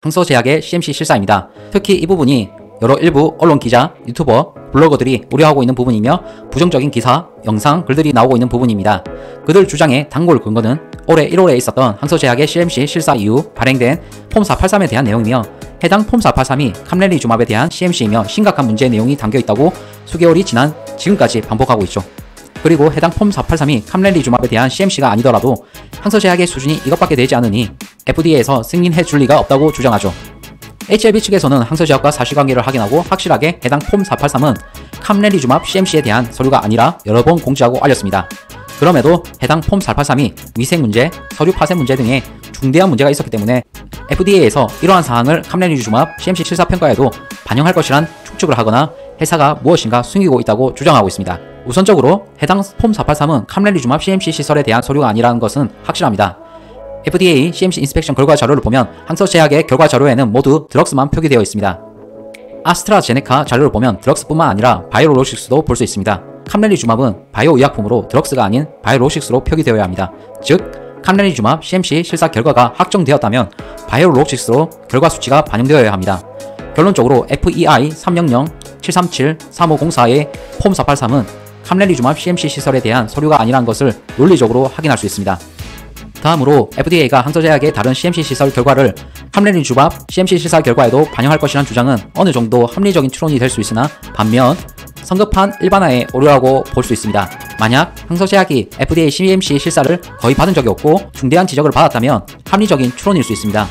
항소제약의 CMC 실사입니다. 특히 이 부분이 여러 일부 언론 기자, 유튜버, 블로거들이 우려하고 있는 부분이며 부정적인 기사, 영상, 글들이 나오고 있는 부분입니다. 그들 주장의 단골 근거는 올해 1월에 있었던 항소제약의 CMC 실사 이후 발행된 폼 483에 대한 내용이며 해당 폼 483이 캄렐리주맙에 대한 CMC이며 심각한 문제의 내용이 담겨있다고 수개월이 지난 지금까지 반복하고 있죠. 그리고 해당 폼 483이 캄렐리주맙에 대한 CMC가 아니더라도 항소제약의 수준이 이것밖에 되지 않으니 FDA에서 승인해 줄 리가 없다고 주장하죠. HLB 측에서는 항소제약과 사실관계를 확인하고 확실하게 해당 폼 483은 캄렐리주맙 CMC에 대한 서류가 아니라 여러 번 공지하고 알렸습니다. 그럼에도 해당 폼 483이 위생 문제, 서류 파쇄 문제 등의 중대한 문제가 있었기 때문에 FDA에서 이러한 사항을 캄렐리주맙 CMC 실사 평가에도 반영할 것이란 추측을 하거나 회사가 무엇인가 숨기고 있다고 주장하고 있습니다. 우선적으로 해당 폼 483은 캄렐리주맙 CMC 시설에 대한 서류가 아니라는 것은 확실합니다. FDA CMC 인스펙션 결과 자료를 보면 항소제약의 결과 자료에는 모두 드럭스만 표기되어 있습니다. 아스트라제네카 자료를 보면 드럭스뿐만 아니라 바이오로직스도 볼 수 있습니다. 캄렐리주맙은 바이오 의약품으로 드럭스가 아닌 바이오로직스로 표기되어야 합니다. 즉 캄렐리주맙 CMC 실사 결과가 확정되었다면 바이오로직스로 결과 수치가 반영되어야 합니다. 결론적으로 FEI 300-737-3504의 폼 483은 캄렐리주맙 CMC 시설에 대한 서류가 아니라는 것을 논리적으로 확인할 수 있습니다. 다음으로 FDA가 항소제약의 다른 CMC 시설 결과를 캄렐리주맙 CMC 실사 결과에도 반영할 것이란 주장은 어느 정도 합리적인 추론이 될 수 있으나 반면 성급한 일반화의 오류라고 볼 수 있습니다. 만약 항소제약이 FDA CMC 실사를 거의 받은 적이 없고 중대한 지적을 받았다면 합리적인 추론일 수 있습니다.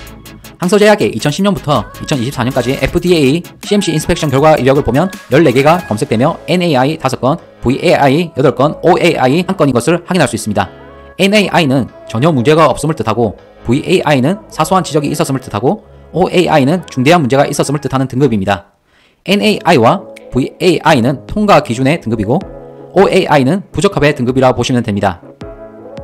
항소제약의 2010년부터 2024년까지 FDA CMC 인스펙션 결과 이력을 보면 14개가 검색되며 NAI 5건, VAI 8건, OAI 1건인 것을 확인할 수 있습니다. NAI는 전혀 문제가 없음을 뜻하고 VAI는 사소한 지적이 있었음을 뜻하고 OAI는 중대한 문제가 있었음을 뜻하는 등급입니다. NAI와 VAI는 통과 기준의 등급이고 OAI는 부적합의 등급이라 보시면 됩니다.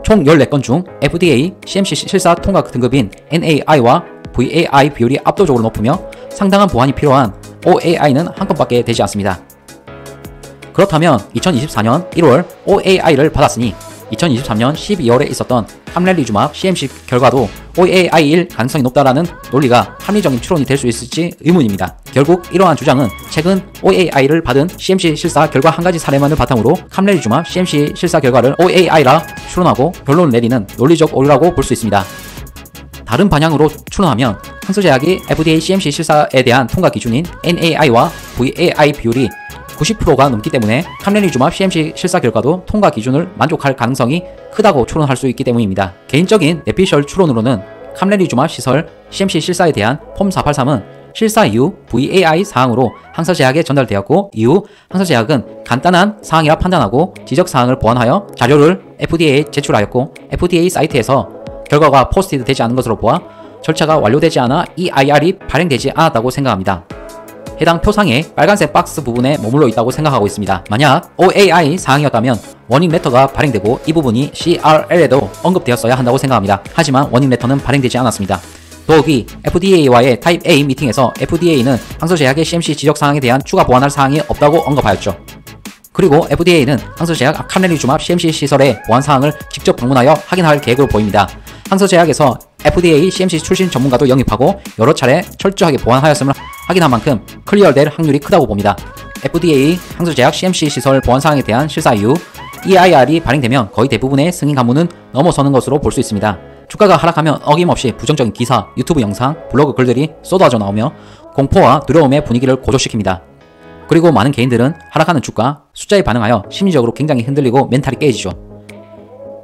총 14건 중 FDA CMC 실사 통과 등급인 NAI와 VAI 비율이 압도적으로 높으며 상당한 보완이 필요한 OAI는 한 건밖에 되지 않습니다. 그렇다면 2024년 1월 OAI를 받았으니 2023년 12월에 있었던 캄렐리주맙 CMC 결과도 OAI일 가능성이 높다라는 논리가 합리적인 추론이 될 수 있을지 의문입니다. 결국 이러한 주장은 최근 OAI를 받은 CMC 실사 결과 한 가지 사례만을 바탕으로 캄렐리주맙 CMC 실사 결과를 OAI라 추론하고 결론을 내리는 논리적 오류라고 볼 수 있습니다. 다른 방향으로 추론하면 항소제약이 FDA CMC 실사에 대한 통과 기준인 NAI와 VAI 비율이 90%가 넘기 때문에 캄렐리주맙 CMC 실사 결과도 통과 기준을 만족할 가능성이 크다고 추론할 수 있기 때문입니다. 개인적인 내피셜 추론으로는 캄렐리주맙 시설 CMC 실사에 대한 폼 483은 실사 이후 VAI 사항으로 항소제약에 전달되었고 이후 항소제약은 간단한 사항이라 판단하고 지적사항을 보완하여 자료를 FDA에 제출하였고 FDA 사이트에서 결과가 포스트잇 되지 않은 것으로 보아 절차가 완료되지 않아 EIR이 발행되지 않았다고 생각합니다. 해당 표상의 빨간색 박스 부분에 머물러 있다고 생각하고 있습니다. 만약 OAI 사항이었다면 워닝 레터가 발행되고 이 부분이 CRL에도 언급되었어야 한다고 생각합니다. 하지만 워닝 레터는 발행되지 않았습니다. 더욱이 FDA와의 타입 A 미팅에서 FDA는 항소제약의 CMC 지적사항에 대한 추가 보완할 사항이 없다고 언급하였죠. 그리고 FDA는 항소제약 캄렐리주맙 CMC 시설의 보완사항을 직접 방문하여 확인할 계획으로 보입니다. 항소제약에서 FDA CMC 출신 전문가도 영입하고 여러 차례 철저하게 보완하였음을 확인한 만큼 클리어될 확률이 크다고 봅니다. FDA 항소제약 CMC 시설 보완사항에 대한 실사 이후 EIR이 발행되면 거의 대부분의 승인 관문은 넘어서는 것으로 볼 수 있습니다. 주가가 하락하면 어김없이 부정적인 기사, 유튜브 영상, 블로그 글들이 쏟아져 나오며 공포와 두려움의 분위기를 고조시킵니다. 그리고 많은 개인들은 하락하는 주가, 숫자에 반응하여 심리적으로 굉장히 흔들리고 멘탈이 깨지죠.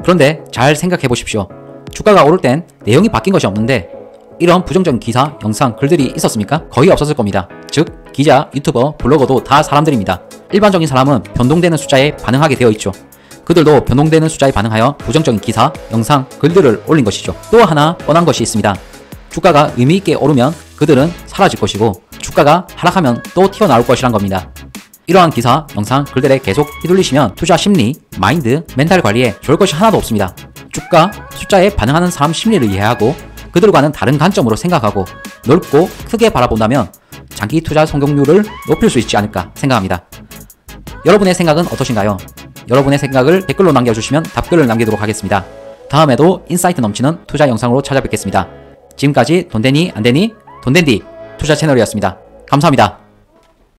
그런데 잘 생각해 보십시오. 주가가 오를 땐 내용이 바뀐 것이 없는데 이런 부정적인 기사, 영상, 글들이 있었습니까? 거의 없었을 겁니다. 즉 기자, 유튜버, 블로거도 다 사람들입니다. 일반적인 사람은 변동되는 숫자에 반응하게 되어 있죠. 그들도 변동되는 숫자에 반응하여 부정적인 기사, 영상, 글들을 올린 것이죠. 또 하나 뻔한 것이 있습니다. 주가가 의미있게 오르면 그들은 사라질 것이고 주가가 하락하면 또 튀어나올 것이란 겁니다. 이러한 기사, 영상, 글들에 계속 휘둘리시면 투자 심리, 마인드, 멘탈 관리에 좋을 것이 하나도 없습니다. 주가, 숫자에 반응하는 사람 심리를 이해하고 그들과는 다른 관점으로 생각하고 넓고 크게 바라본다면 장기 투자 성공률을 높일 수 있지 않을까 생각합니다. 여러분의 생각은 어떠신가요? 여러분의 생각을 댓글로 남겨주시면 답글을 남기도록 하겠습니다. 다음에도 인사이트 넘치는 투자 영상으로 찾아뵙겠습니다. 지금까지 돈 되니 안 되니 돈댄디 투자 채널이었습니다. 감사합니다.